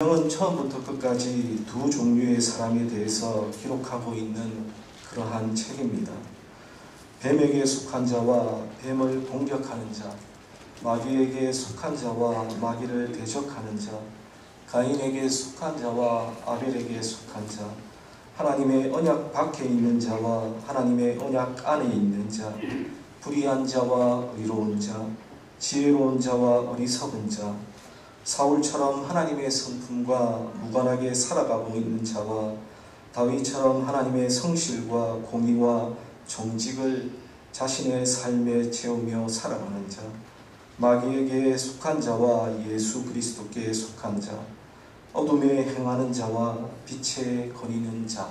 성경은 처음부터 끝까지 두 종류의 사람에 대해서 기록하고 있는 그러한 책입니다. 뱀에게 속한 자와 뱀을 공격하는 자, 마귀에게 속한 자와 마귀를 대적하는 자, 가인에게 속한 자와 아벨에게 속한 자, 하나님의 언약 밖에 있는 자와 하나님의 언약 안에 있는 자, 불의한 자와 의로운 자, 지혜로운 자와 어리석은 자, 사울처럼 하나님의 성품과 무관하게 살아가고 있는 자와 다윗처럼 하나님의 성실과 공의와 정직을 자신의 삶에 채우며 살아가는 자, 마귀에게 속한 자와 예수 그리스도께 속한 자, 어둠에 행하는 자와 빛에 거니는 자.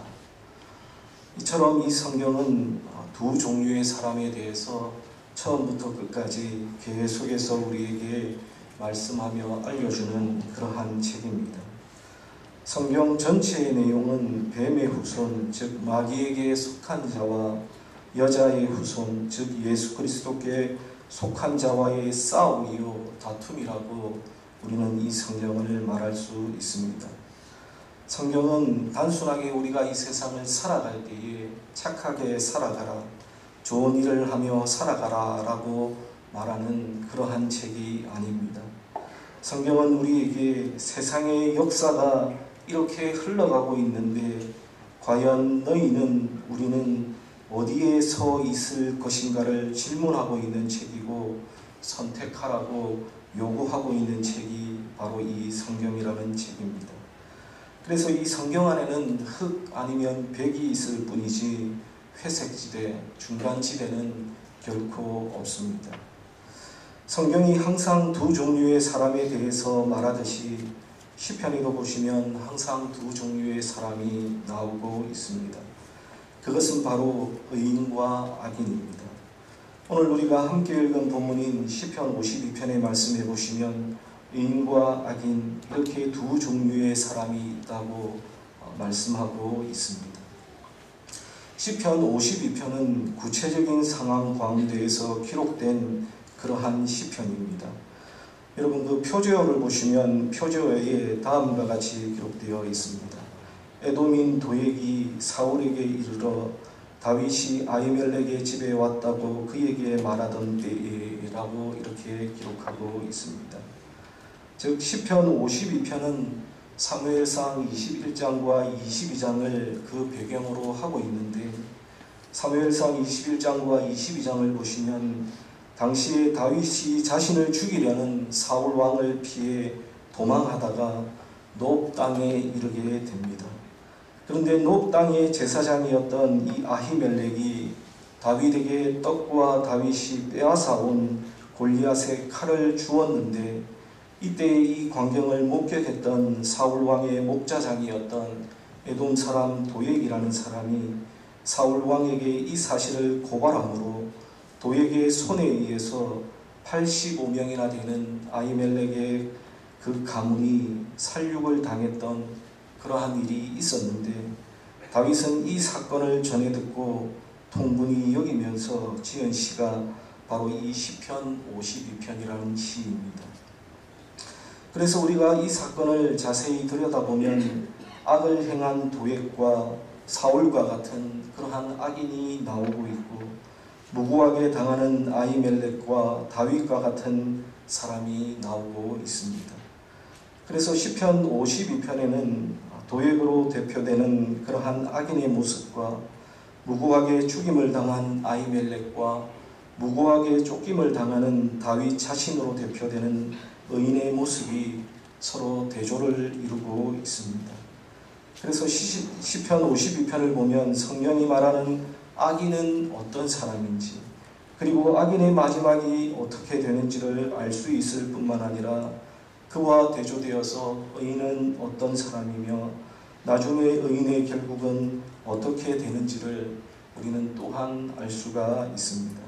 이처럼 이 성경은 두 종류의 사람에 대해서 처음부터 끝까지 계속해서 우리에게 말씀하며 알려주는 그러한 책입니다. 성경 전체의 내용은 뱀의 후손, 즉 마귀에게 속한 자와 여자의 후손, 즉 예수 그리스도께 속한 자와의 싸움이요 다툼이라고 우리는 이 성경을 말할 수 있습니다. 성경은 단순하게 우리가 이 세상을 살아갈 때에 착하게 살아가라, 좋은 일을 하며 살아가라 라고 말하는 그러한 책이 아닙니다. 성경은 우리에게 세상의 역사가 이렇게 흘러가고 있는데 과연 너희는, 우리는 어디에 서 있을 것인가를 질문하고 있는 책이고 선택하라고 요구하고 있는 책이 바로 이 성경이라는 책입니다. 그래서 이 성경 안에는 흑 아니면 백이 있을 뿐이지 회색지대, 중간지대는 결코 없습니다. 성경이 항상 두 종류의 사람에 대해서 말하듯이 시편에도 보시면 항상 두 종류의 사람이 나오고 있습니다. 그것은 바로 의인과 악인입니다. 오늘 우리가 함께 읽은 본문인 시편 52편의 말씀해 보시면 의인과 악인, 이렇게 두 종류의 사람이 있다고 말씀하고 있습니다. 시편 52편은 구체적인 상황 가운데에서 기록된 그러한 시편입니다. 여러분 그 표제어를 보시면 표제어에 다음과 같이 기록되어 있습니다. 에돔인 도액이 사울에게 이르러 다윗이 아히멜렉의 집에 왔다고 그에게 말하던 때에 라고 이렇게 기록하고 있습니다. 즉 시편 52편은 사무엘상 21장과 22장을 그 배경으로 하고 있는데 사무엘상 21장과 22장을 보시면 당시에 다윗이 자신을 죽이려는 사울 왕을 피해 도망하다가 노브 땅에 이르게 됩니다. 그런데 노브 땅의 제사장이었던 이 아히멜렉이 다윗에게 떡과 다윗이 빼앗아온 골리앗의 칼을 주었는데 이때 이 광경을 목격했던 사울 왕의 목자장이었던 에돔 사람 도액이라는 사람이 사울 왕에게 이 사실을 고발함으로 도액의 손에 의해서 85명이나 되는 아히멜렉의 그 가문이 살육을 당했던 그러한 일이 있었는데 다윗은 이 사건을 전해 듣고 통분히 여기면서 지은 시가 바로 이 시편 52편이라는 시입니다. 그래서 우리가 이 사건을 자세히 들여다보면 악을 행한 도액과 사울과 같은 그러한 악인이 나오고 있고 무고하게 당하는 아히멜렉과 다윗과 같은 사람이 나오고 있습니다. 그래서 시편 52편에는 도액으로 대표되는 그러한 악인의 모습과 무고하게 죽임을 당한 아히멜렉과 무고하게 쫓김을 당하는 다윗 자신으로 대표되는 의인의 모습이 서로 대조를 이루고 있습니다. 그래서 시편 52편을 보면 성령이 말하는 악인은 어떤 사람인지, 그리고 악인의 마지막이 어떻게 되는지를 알 수 있을 뿐만 아니라 그와 대조되어서 의인은 어떤 사람이며 나중에 의인의 결국은 어떻게 되는지를 우리는 또한 알 수가 있습니다.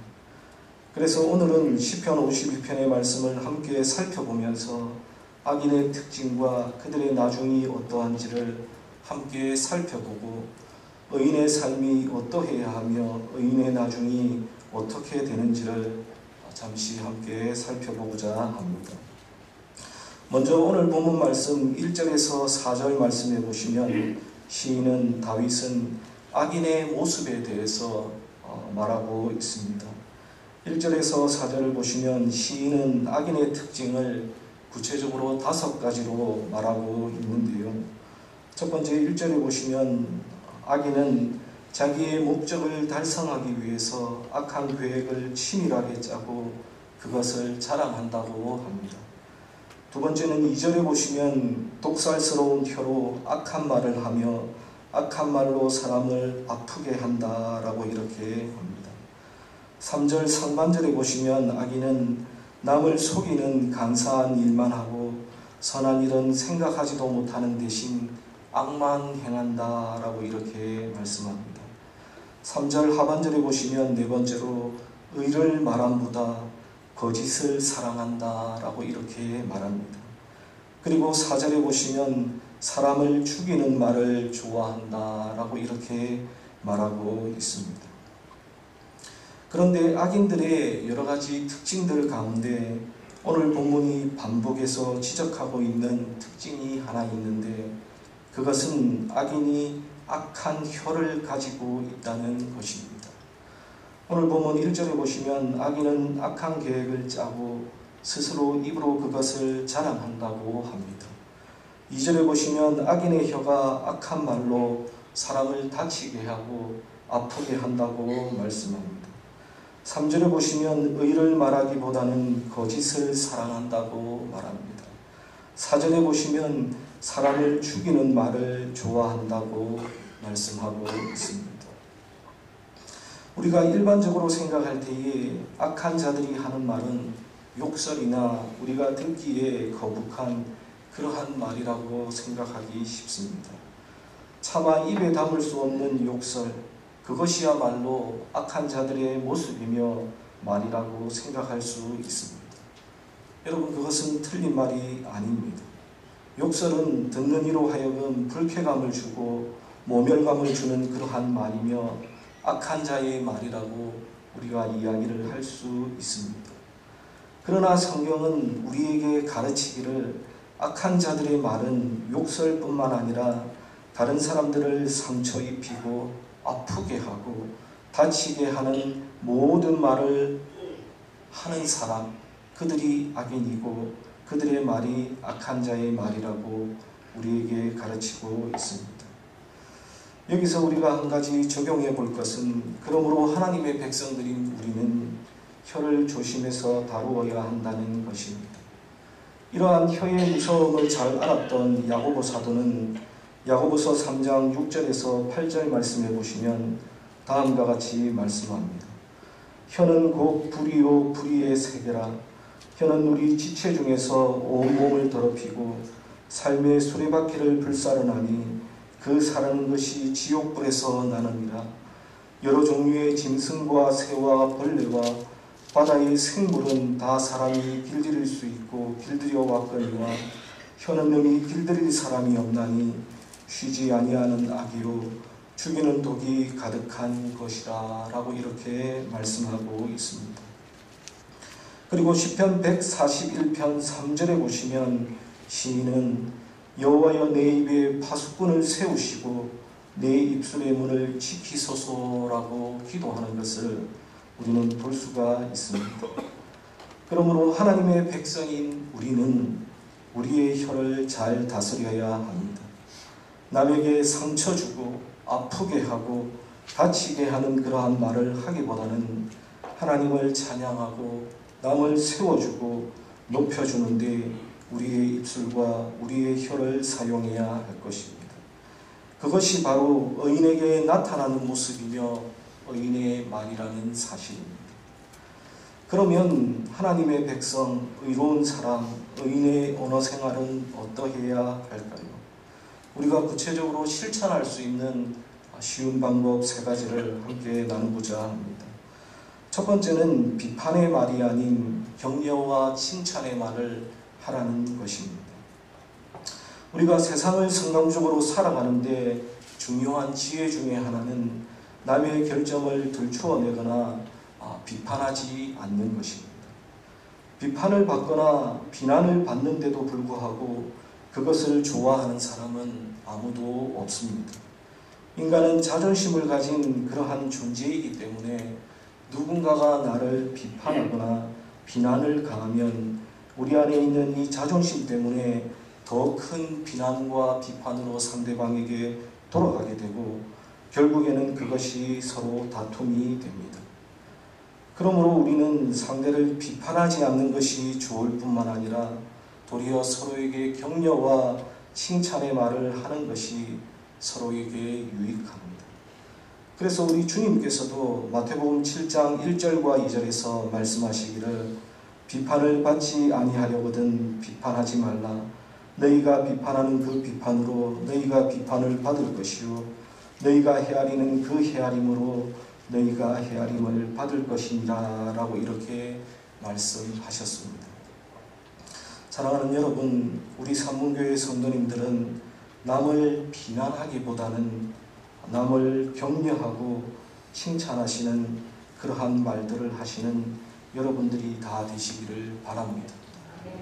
그래서 오늘은 시편 52편의 말씀을 함께 살펴보면서 악인의 특징과 그들의 나중이 어떠한지를 함께 살펴보고 의인의 삶이 어떠해야 하며 의인의 나중이 어떻게 되는지를 잠시 함께 살펴보고자 합니다. 먼저 오늘 본문 말씀 1절에서 4절 말씀해 보시면 시인은 다윗은 악인의 모습에 대해서 말하고 있습니다. 1절에서 4절을 보시면 시인은 악인의 특징을 구체적으로 5가지로 말하고 있는데요. 첫 번째 1절에 보시면 악인은 자기의 목적을 달성하기 위해서 악한 계획을 치밀하게 짜고 그것을 자랑한다고 합니다. 두 번째는 2절에 보시면 독살스러운 혀로 악한 말을 하며 악한 말로 사람을 아프게 한다라고 이렇게 합니다. 3절 상반절에 보시면 악인은 남을 속이는 간사한 일만 하고 선한 일은 생각하지도 못하는 대신 악만 행한다라고 이렇게 말씀합니다. 3절 하반절에 보시면 네 번째로 의를 말함보다 거짓을 사랑한다라고 이렇게 말합니다. 그리고 4절에 보시면 사람을 죽이는 말을 좋아한다라고 이렇게 말하고 있습니다. 그런데 악인들의 여러 가지 특징들 가운데 오늘 본문이 반복해서 지적하고 있는 특징이 하나 있는데 그것은 악인이 악한 혀를 가지고 있다는 것입니다. 오늘 본문 1절에 보시면 악인은 악한 계획을 짜고 스스로 입으로 그것을 자랑한다고 합니다. 2절에 보시면 악인의 혀가 악한 말로 사람을 다치게 하고 아프게 한다고 말씀합니다. 3절에 보시면 의를 말하기보다는 거짓을 사랑한다고 말합니다. 4절에 보시면 사람을 죽이는 말을 좋아한다고 말씀하고 있습니다. 우리가 일반적으로 생각할 때에 악한 자들이 하는 말은 욕설이나 우리가 듣기에 거북한 그러한 말이라고 생각하기 쉽습니다. 차마 입에 담을 수 없는 욕설, 그것이야말로 악한 자들의 모습이며 말이라고 생각할 수 있습니다. 여러분, 그것은 틀린 말이 아닙니다. 욕설은 듣는 이로 하여금 불쾌감을 주고 모멸감을 주는 그러한 말이며 악한 자의 말이라고 우리가 이야기를 할 수 있습니다. 그러나 성경은 우리에게 가르치기를 악한 자들의 말은 욕설뿐만 아니라 다른 사람들을 상처 입히고 아프게 하고 다치게 하는 모든 말을 하는 사람, 그들이 악인이고 그들의 말이 악한 자의 말이라고 우리에게 가르치고 있습니다. 여기서 우리가 한 가지 적용해 볼 것은 그러므로 하나님의 백성들인 우리는 혀를 조심해서 다루어야 한다는 것입니다. 이러한 혀의 무서움을 잘 알았던 야고보 사도는 야고보서 3장 6절에서 8절 말씀해 보시면 다음과 같이 말씀합니다. 혀는 곧 불이요 불의의 세계라. 혀는 우리 지체 중에서 온몸을 더럽히고 삶의 수레바퀴를 불사르나니 그 사르는 것이 지옥불에서 나느니라. 여러 종류의 짐승과 새와 벌레와 바다의 생물은 다 사람이 길들일 수 있고 길들여 왔거니와 혀는 능히 길들일 사람이 없나니 쉬지 아니하는 악이요 죽이는 독이 가득한 것이라 라고 이렇게 말씀하고 있습니다. 그리고 시편 141편 3절에 보시면 시인은 여호와여 내 입에 파수꾼을 세우시고 내 입술의 문을 지키소서라고 기도하는 것을 우리는 볼 수가 있습니다. 그러므로 하나님의 백성인 우리는 우리의 혀를 잘 다스려야 합니다. 남에게 상처 주고 아프게 하고 다치게 하는 그러한 말을 하기보다는 하나님을 찬양하고 남을 세워주고 높여주는데 우리의 입술과 우리의 혀를 사용해야 할 것입니다. 그것이 바로 의인에게 나타나는 모습이며 의인의 말이라는 사실입니다. 그러면 하나님의 백성, 의로운 사람, 의인의 언어 생활은 어떠해야 할까요? 우리가 구체적으로 실천할 수 있는 쉬운 방법 3가지를 함께 나누고자 합니다. 첫 번째는 비판의 말이 아닌 격려와 칭찬의 말을 하라는 것입니다. 우리가 세상을 성공적으로 살아가는데 중요한 지혜 중에 하나는 남의 결정을 들추어내거나 비판하지 않는 것입니다. 비판을 받거나 비난을 받는데도 불구하고 그것을 좋아하는 사람은 아무도 없습니다. 인간은 자존심을 가진 그러한 존재이기 때문에 누군가가 나를 비판하거나 비난을 가하면 우리 안에 있는 이 자존심 때문에 더 큰 비난과 비판으로 상대방에게 돌아가게 되고 결국에는 그것이 서로 다툼이 됩니다. 그러므로 우리는 상대를 비판하지 않는 것이 좋을 뿐만 아니라 도리어 서로에게 격려와 칭찬의 말을 하는 것이 서로에게 유익합니다. 그래서 우리 주님께서도 마태복음 7장 1절과 2절에서 말씀하시기를 비판을 받지 아니하려거든 비판하지 말라. 너희가 비판하는 그 비판으로 너희가 비판을 받을 것이요 너희가 헤아리는 그 헤아림으로 너희가 헤아림을 받을 것이니라 라고 이렇게 말씀하셨습니다. 사랑하는 여러분, 우리 삼문교회 성도님들은 남을 비난하기보다는 남을 격려하고 칭찬하시는 그러한 말들을 하시는 여러분들이 다 되시기를 바랍니다.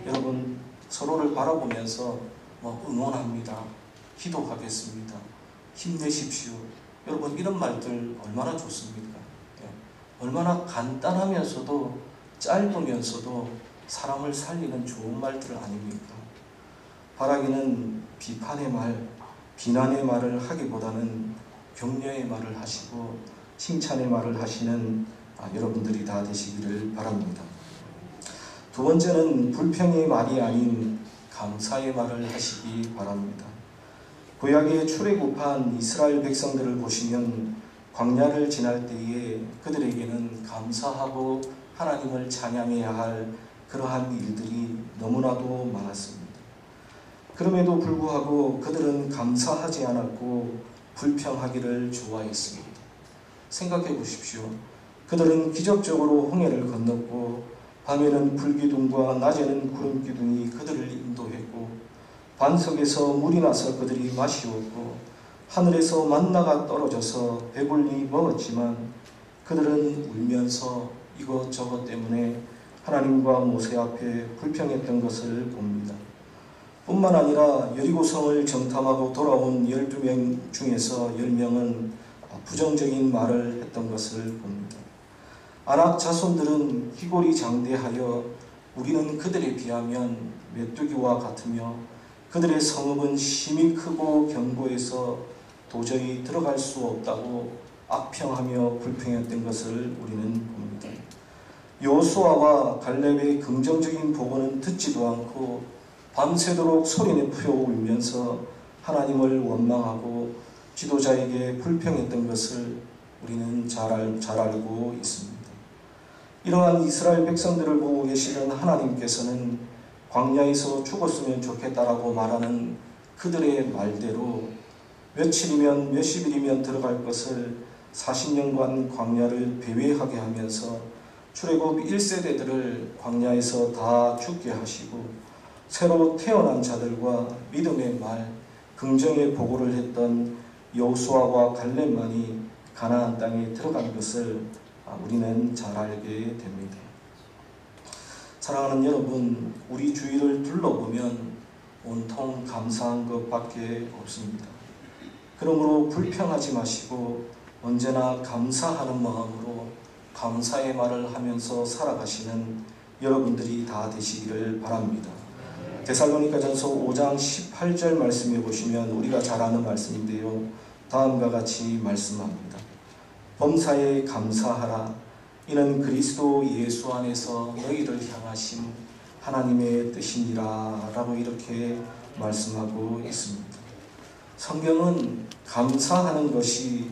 여러분 서로를 바라보면서 응원합니다. 기도하겠습니다. 힘내십시오. 여러분 이런 말들 얼마나 좋습니까? 얼마나 간단하면서도 짧으면서도 사람을 살리는 좋은 말들 아닙니까? 바라기는 비판의 말, 비난의 말을 하기보다는 격려의 말을 하시고 칭찬의 말을 하시는 여러분들이 다 되시기를 바랍니다. 두 번째는 불평의 말이 아닌 감사의 말을 하시기 바랍니다. 구약의 출애굽한 이스라엘 백성들을 보시면 광야를 지날 때에 그들에게는 감사하고 하나님을 찬양해야 할 그러한 일들이 너무나도 많았습니다. 그럼에도 불구하고 그들은 감사하지 않았고 불평하기를 좋아했습니다. 생각해 보십시오. 그들은 기적적으로 홍해를 건넜고 밤에는 불기둥과 낮에는 구름기둥이 그들을 인도했고 반석에서 물이 나서 그들이 마시었고 하늘에서 만나가 떨어져서 배불리 먹었지만 그들은 울면서 이것저것 때문에 하나님과 모세 앞에 불평했던 것을 봅니다. 뿐만 아니라 여리고성을 정탐하고 돌아온 12명 중에서 10명은 부정적인 말을 했던 것을 봅니다. 아낙 자손들은 희골이 장대하여 우리는 그들에 비하면 메뚜기와 같으며 그들의 성읍은 심히 크고 견고해서 도저히 들어갈 수 없다고 악평하며 불평했던 것을 우리는 봅니다. 여호수아와 갈렙의 긍정적인 보고는 듣지도 않고 밤새도록 소리내어 울면서 하나님을 원망하고 지도자에게 불평했던 것을 우리는 잘 알고 있습니다. 이러한 이스라엘 백성들을 보고 계시던 하나님께서는 광야에서 죽었으면 좋겠다라고 말하는 그들의 말대로 며칠이면 몇십일이면 들어갈 것을 40년간 광야를 배회하게 하면서 출애굽 1세대들을 광야에서 다 죽게 하시고 새로 태어난 자들과 믿음의 말, 긍정의 보고를 했던 여호수아와 갈렙만이 가나안 땅에 들어간 것을 우리는 잘 알게 됩니다. 사랑하는 여러분, 우리 주위를 둘러보면 온통 감사한 것밖에 없습니다. 그러므로 불평하지 마시고 언제나 감사하는 마음으로 감사의 말을 하면서 살아가시는 여러분들이 다 되시기를 바랍니다. 데살로니가전서 5장 18절 말씀해 보시면 우리가 잘 아는 말씀인데요. 다음과 같이 말씀합니다. 범사에 감사하라. 이는 그리스도 예수 안에서 너희를 향하신 하나님의 뜻이니라 라고 이렇게 말씀하고 있습니다. 성경은 감사하는 것이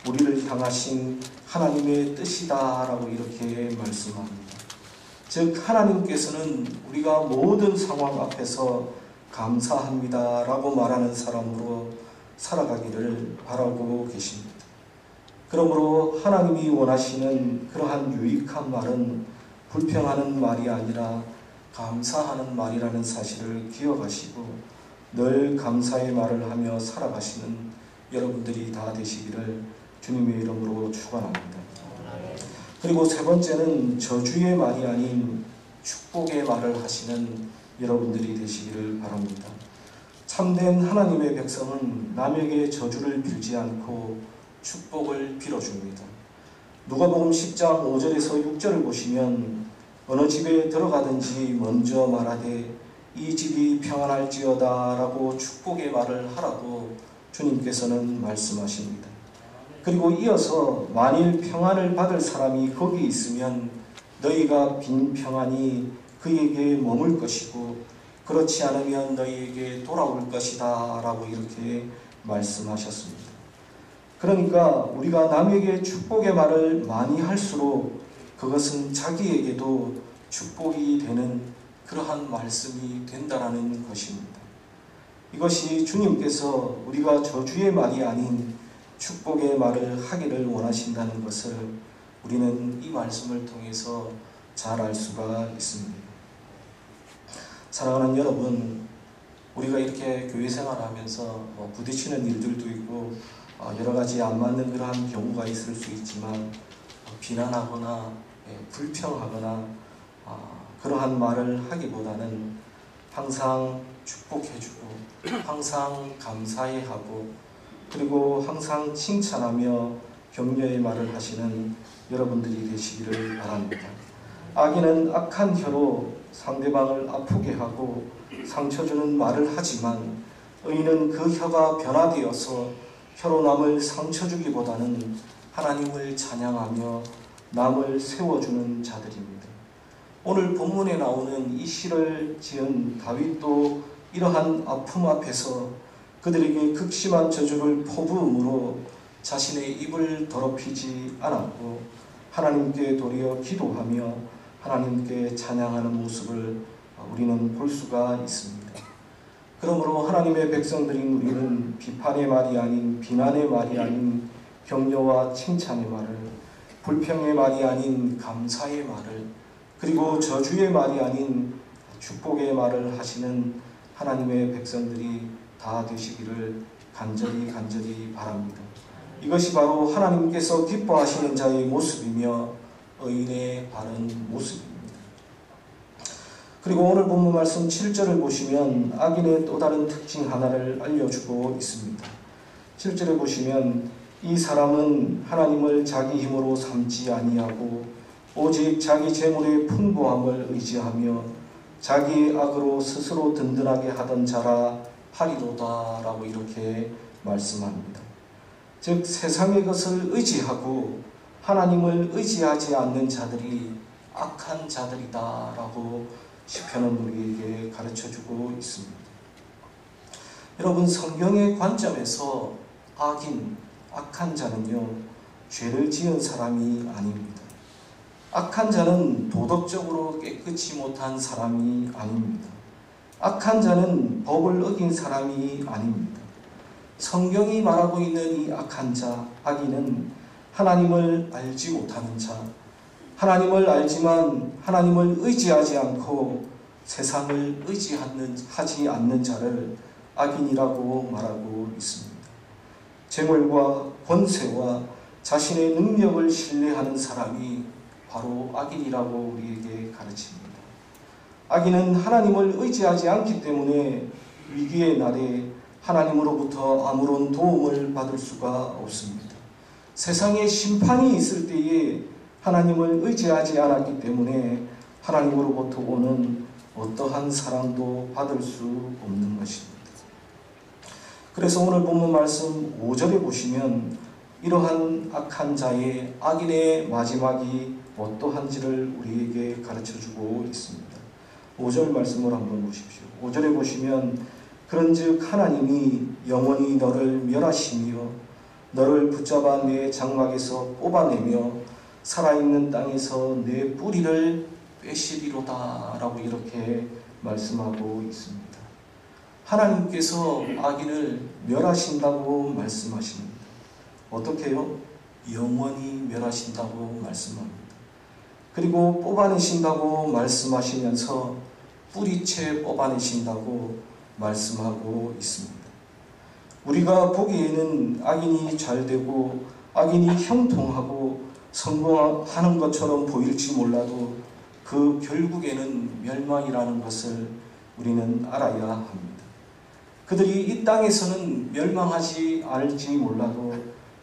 우리를 향하신 하나님의 뜻이다 라고 이렇게 말씀합니다. 즉 하나님께서는 우리가 모든 상황 앞에서 감사합니다 라고 말하는 사람으로 살아가기를 바라고 계십니다. 그러므로 하나님이 원하시는 그러한 유익한 말은 불평하는 말이 아니라 감사하는 말이라는 사실을 기억하시고 늘 감사의 말을 하며 살아가시는 여러분들이 다 되시기를 주님의 이름으로 축원합니다. 그리고 세 번째는 저주의 말이 아닌 축복의 말을 하시는 여러분들이 되시기를 바랍니다. 참된 하나님의 백성은 남에게 저주를 빌지 않고 축복을 빌어줍니다. 누가복음 10장 5절에서 6절을 보시면 어느 집에 들어가든지 먼저 말하되 이 집이 평안할지어다 라고 축복의 말을 하라고 주님께서는 말씀하십니다. 그리고 이어서 만일 평안을 받을 사람이 거기 있으면 너희가 빈 평안이 그에게 머물 것이고 그렇지 않으면 너희에게 돌아올 것이다 라고 이렇게 말씀하셨습니다. 그러니까 우리가 남에게 축복의 말을 많이 할수록 그것은 자기에게도 축복이 되는 그러한 말씀이 된다라는 것입니다. 이것이 주님께서 우리가 저주의 말이 아닌 축복의 말을 하기를 원하신다는 것을 우리는 이 말씀을 통해서 잘 알 수가 있습니다. 사랑하는 여러분, 우리가 이렇게 교회 생활을 하면서 부딪히는 일들도 있고 여러 가지 안 맞는 그러한 경우가 있을 수 있지만 비난하거나 불평하거나 그러한 말을 하기보다는 항상 축복해주고 항상 감사해하고 그리고 항상 칭찬하며 격려의 말을 하시는 여러분들이 되시기를 바랍니다. 악인은 악한 혀로 상대방을 아프게 하고 상처 주는 말을 하지만 의인은 그 혀가 변화되어서 혀로 남을 상처 주기보다는 하나님을 찬양하며 남을 세워주는 자들입니다. 오늘 본문에 나오는 이 시를 지은 다윗도 이러한 아픔 앞에서 그들에게 극심한 저주를 포부음으로 자신의 입을 더럽히지 않았고 하나님께 도리어 기도하며 하나님께 찬양하는 모습을 우리는 볼 수가 있습니다. 그러므로 하나님의 백성들인 우리는 비판의 말이 아닌 비난의 말이 아닌 격려와 칭찬의 말을, 불평의 말이 아닌 감사의 말을, 그리고 저주의 말이 아닌 축복의 말을 하시는 하나님의 백성들이 다 되시기를 간절히 바랍니다. 이것이 바로 하나님께서 기뻐하시는 자의 모습이며 의인의 바른 모습입니다. 그리고 오늘 본문 말씀 7절을 보시면 악인의 또 다른 특징 하나를 알려주고 있습니다. 7절에 보시면 이 사람은 하나님을 자기 힘으로 삼지 아니하고 오직 자기 재물의 풍부함을 의지하며 자기의 악으로 스스로 든든하게 하던 자라 하리로다 라고 이렇게 말씀합니다. 즉 세상의 것을 의지하고 하나님을 의지하지 않는 자들이 악한 자들이다 라고 시편은 우리에게 가르쳐주고 있습니다. 여러분, 성경의 관점에서 악인, 악한 자는요, 죄를 지은 사람이 아닙니다. 악한 자는 도덕적으로 깨끗이 못한 사람이 아닙니다. 악한 자는 법을 어긴 사람이 아닙니다. 성경이 말하고 있는 이 악한 자, 악인은 하나님을 알지 못하는 자, 하나님을 알지만 하나님을 의지하지 않고 세상을 의지하지 않는 자를 악인이라고 말하고 있습니다. 재물과 권세와 자신의 능력을 신뢰하는 사람이 바로 악인이라고 우리에게 가르칩니다. 악인은 하나님을 의지하지 않기 때문에 위기의 날에 하나님으로부터 아무런 도움을 받을 수가 없습니다. 세상에 심판이 있을 때에 하나님을 의지하지 않았기 때문에 하나님으로부터 오는 어떠한 사랑도 받을 수 없는 것입니다. 그래서 오늘 본문 말씀 5절에 보시면 이러한 악한 자의 악인의 마지막이 어떠한지를 우리에게 가르쳐주고 있습니다. 5절 말씀을 한번 보십시오. 5절에 보시면 그런즉 하나님이 영원히 너를 멸하시며 너를 붙잡아 내 장막에서 뽑아내며 살아있는 땅에서 내 뿌리를 빼시리로다 라고 이렇게 말씀하고 있습니다. 하나님께서 악인을 멸하신다고 말씀하십니다. 어떻게요? 영원히 멸하신다고 말씀합니다. 그리고 뽑아내신다고 말씀하시면서 뿌리채 뽑아내신다고 말씀하고 있습니다. 우리가 보기에는 악인이 잘되고 악인이 형통하고 성공하는 것처럼 보일지 몰라도 그 결국에는 멸망이라는 것을 우리는 알아야 합니다. 그들이 이 땅에서는 멸망하지 않을지 몰라도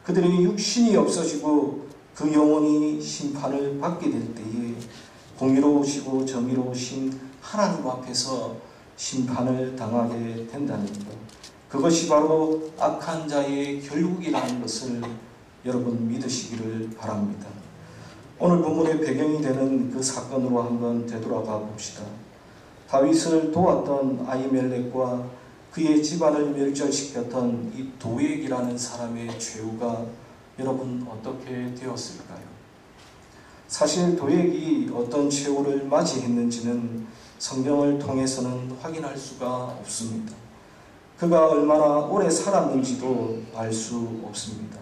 그들의 육신이 없어지고 그 영혼이 심판을 받게 될 때에 공의로우시고 정의로우신 하나님 앞에서 심판을 당하게 된다는 것, 그것이 바로 악한 자의 결국이라는 것을 여러분 믿으시기를 바랍니다. 오늘 본문의 배경이 되는 그 사건으로 한번 되돌아가 봅시다. 다윗을 도왔던 아히멜렉과 그의 집안을 멸절시켰던 이 도액이라는 사람의 죄우가 여러분 어떻게 되었을까요? 사실 도액이 어떤 최후를 맞이했는지는 성경을 통해서는 확인할 수가 없습니다. 그가 얼마나 오래 살았는지도 알 수 없습니다.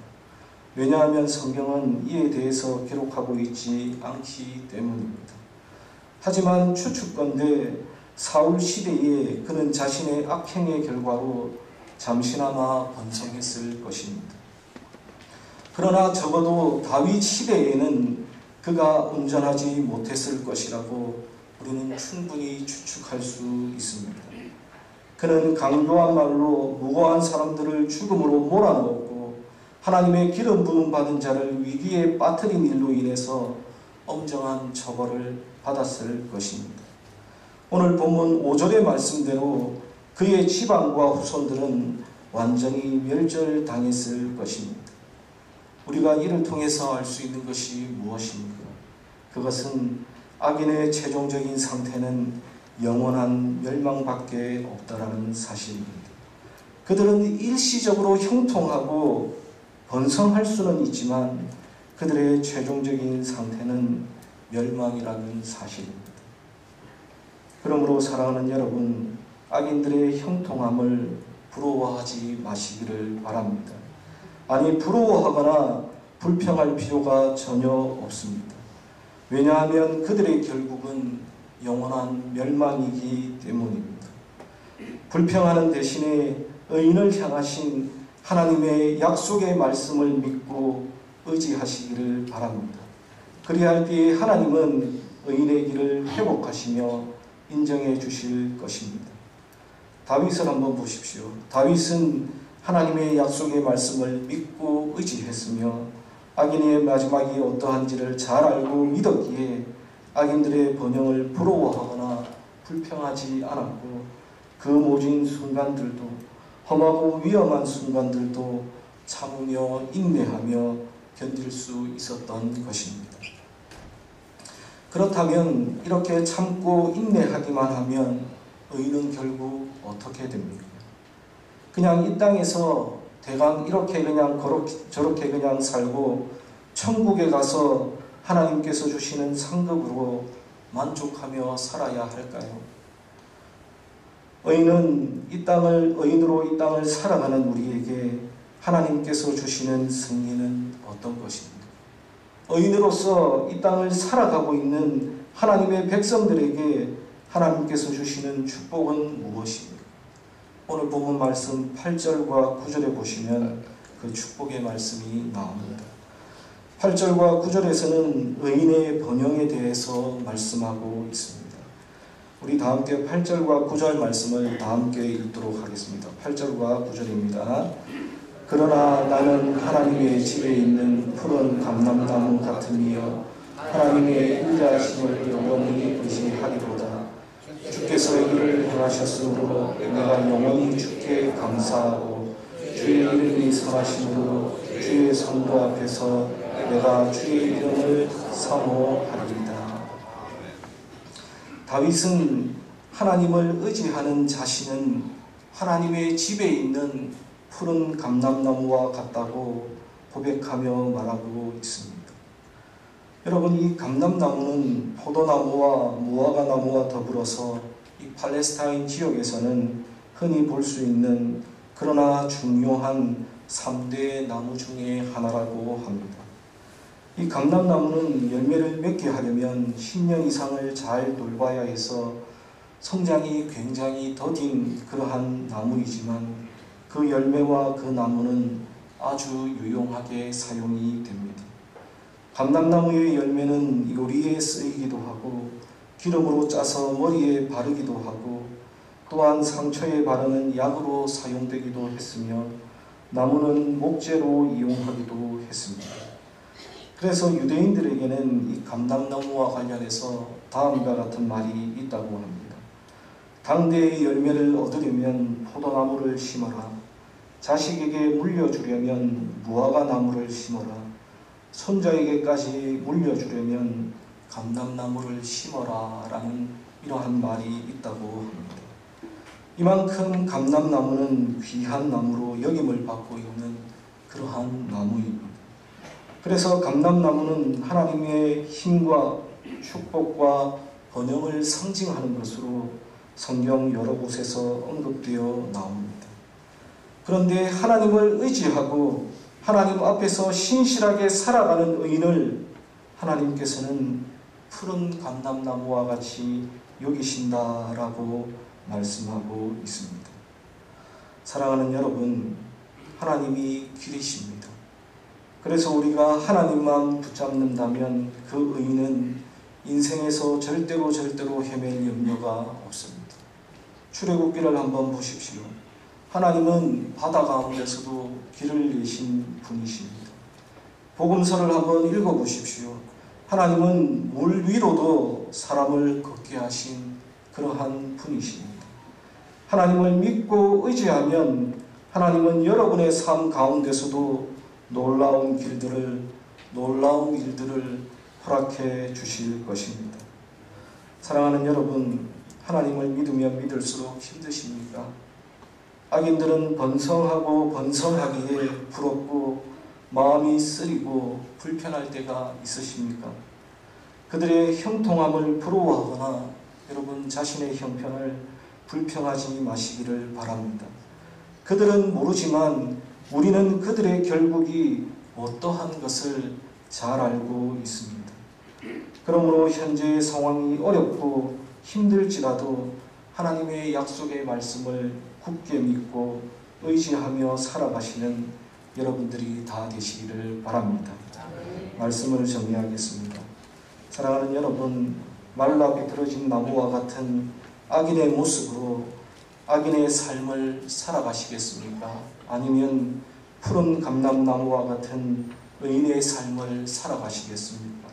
왜냐하면 성경은 이에 대해서 기록하고 있지 않기 때문입니다. 하지만 추측건대 사울 시대에 그는 자신의 악행의 결과로 잠시나마 번성했을 것입니다. 그러나 적어도 다윗 시대에는 그가 온전하지 못했을 것이라고 우리는 충분히 추측할 수 있습니다. 그는 강도한 말로 무고한 사람들을 죽음으로 몰아넣었고 하나님의 기름 부음 받은 자를 위기에 빠뜨린 일로 인해서 엄정한 처벌을 받았을 것입니다. 오늘 본문 5절의 말씀대로 그의 집안과 후손들은 완전히 멸절당했을 것입니다. 우리가 이를 통해서 알 수 있는 것이 무엇입니까? 그것은 악인의 최종적인 상태는 영원한 멸망밖에 없다라는 사실입니다. 그들은 일시적으로 형통하고 번성할 수는 있지만 그들의 최종적인 상태는 멸망이라는 사실입니다. 그러므로 사랑하는 여러분, 악인들의 형통함을 부러워하지 마시기를 바랍니다. 아니, 부러워하거나 불평할 필요가 전혀 없습니다. 왜냐하면 그들의 결국은 영원한 멸망이기 때문입니다. 불평하는 대신에 의인을 향하신 하나님의 약속의 말씀을 믿고 의지하시기를 바랍니다. 그리할 때에 하나님은 의인의 길을 회복하시며 인정해 주실 것입니다. 다윗을 한번 보십시오. 다윗은 하나님의 약속의 말씀을 믿고 의지했으며 악인의 마지막이 어떠한지를 잘 알고 믿었기에 악인들의 번영을 부러워하거나 불평하지 않았고 그 모진 순간들도, 험하고 위험한 순간들도 참으며 인내하며 견딜 수 있었던 것입니다. 그렇다면 이렇게 참고 인내하기만 하면 의인은 결국 어떻게 됩니까? 그냥 이 땅에서 대강 이렇게 그냥 저렇게 그냥 살고 천국에 가서 하나님께서 주시는 상급으로 만족하며 살아야 할까요? 의인은 의인으로 이 땅을 살아가는 우리에게 하나님께서 주시는 승리는 어떤 것입니까? 의인으로서 이 땅을 살아가고 있는 하나님의 백성들에게 하나님께서 주시는 축복은 무엇입니까? 오늘 본문 말씀 8절과 9절에 보시면 그 축복의 말씀이 나옵니다. 8절과 9절에서는 의인의 번영에 대해서 말씀하고 있습니다. 우리 다 함께 8절과 9절 말씀을 다 함께 읽도록 하겠습니다. 8절과 9절입니다. 그러나 나는 하나님의 집에 있는 푸른 감람나무 같으며 하나님의 인자하심을 영원히 의지하리로다. 주께서 이를 행하셨으므로 내가 영원히 주께 감사하고 주의 이름이 선하심으로 주의 성도 앞에서 내가 주의 이름을 사모하리이다. 다윗은 하나님을 의지하는 자신은 하나님의 집에 있는 푸른 감람나무와 같다고 고백하며 말하고 있습니다. 여러분, 이 감람나무는 포도나무와 무화과나무와 더불어서 이 팔레스타인 지역에서는 흔히 볼 수 있는 그러나 중요한 3대 나무 중에 하나라고 합니다. 이 감람나무는 열매를 맺게 하려면 10년 이상을 잘 돌봐야 해서 성장이 굉장히 더딘 그러한 나무이지만 그 열매와 그 나무는 아주 유용하게 사용이 됩니다. 감람나무의 열매는 요리에 쓰이기도 하고 기름으로 짜서 머리에 바르기도 하고 또한 상처에 바르는 약으로 사용되기도 했으며 나무는 목재로 이용하기도 했습니다. 그래서 유대인들에게는 이 감람나무와 관련해서 다음과 같은 말이 있다고 합니다. 당대의 열매를 얻으려면 포도나무를 심어라. 자식에게 물려주려면 무화과나무를 심어라. 손자에게까지 물려주려면 감람나무를 심어라 라는 이러한 말이 있다고 합니다. 이만큼 감람나무는 귀한 나무로 여김을 받고 있는 그러한 나무입니다. 그래서 감람나무는 하나님의 힘과 축복과 번영을 상징하는 것으로 성경 여러 곳에서 언급되어 나옵니다. 그런데 하나님을 의지하고 하나님 앞에서 신실하게 살아가는 의인을 하나님께서는 푸른 감람나무와 같이 여기신다라고 말씀하고 있습니다. 사랑하는 여러분, 하나님이 길이십니다. 그래서 우리가 하나님만 붙잡는다면 그 의인은 인생에서 절대로 헤맬 염려가 없습니다. 출애굽기를 한번 보십시오. 하나님은 바다 가운데서도 길을 내신 분이십니다. 복음서를 한번 읽어보십시오. 하나님은 물 위로도 사람을 걷게 하신 그러한 분이십니다. 하나님을 믿고 의지하면 하나님은 여러분의 삶 가운데서도 놀라운 일들을 허락해 주실 것입니다. 사랑하는 여러분, 하나님을 믿으면 믿을수록 힘드십니까? 악인들은 번성하고 번성하기에 부럽고 마음이 쓰리고 불편할 때가 있으십니까? 그들의 형통함을 부러워하거나 여러분 자신의 형편을 불평하지 마시기를 바랍니다. 그들은 모르지만 우리는 그들의 결국이 어떠한 것을 잘 알고 있습니다. 그러므로 현재의 상황이 어렵고 힘들지라도 하나님의 약속의 말씀을 굳게 믿고 의지하며 살아가시는 여러분들이 다 되시기를 바랍니다. 말씀을 정리하겠습니다. 사랑하는 여러분, 말라 비틀어진 나무와 같은 악인의 모습으로 악인의 삶을 살아가시겠습니까? 아니면 푸른 감람나무와 같은 의인의 삶을 살아가시겠습니까?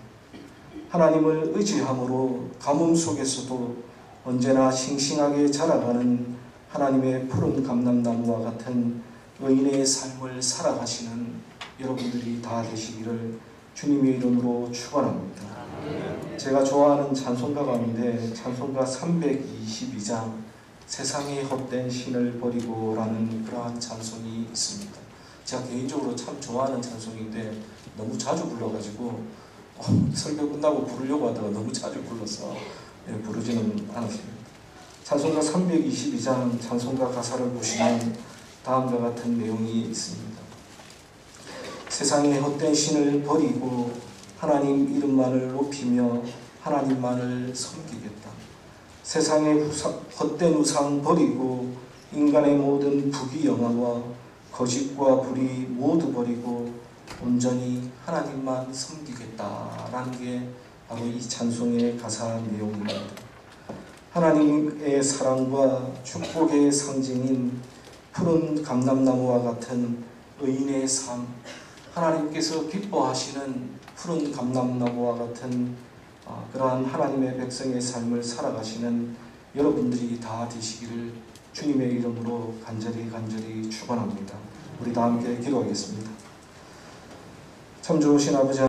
하나님을 의지함으로 가뭄 속에서도 언제나 싱싱하게 자라가는 하나님의 푸른 감람나무와 같은 의인의 삶을 살아가시는 여러분들이 다 되시기를 주님의 이름으로 축원합니다. 제가 좋아하는 찬송가 가운데 찬송가 322장 세상의 헛된 신을 버리고 라는 그러한 찬송이 있습니다. 제가 개인적으로 참 좋아하는 찬송인데 너무 자주 불러가지고 설교 끝나고 부르려고 하다가 너무 자주 불러서 부르지는 않았습니다. 찬송가 322장 찬송가 가사를 보시면 다음과 같은 내용이 있습니다. 세상의 헛된 신을 버리고 하나님 이름만을 높이며 하나님만을 섬기겠다. 세상의 헛된 우상 버리고 인간의 모든 부귀영화와 거짓과 불의 모두 버리고 온전히 하나님만 섬기겠다라는 게 바로 이 찬송의 가사 내용입니다. 하나님의 사랑과 축복의 상징인 푸른 감람나무와 같은 의인의 삶, 하나님께서 기뻐하시는 푸른 감람나무와 같은 그러한 하나님의 백성의 삶을 살아가시는 여러분들이 다 되시기를 주님의 이름으로 간절히 축원합니다. 우리 다 함께 기도하겠습니다. 참 좋으신 아버지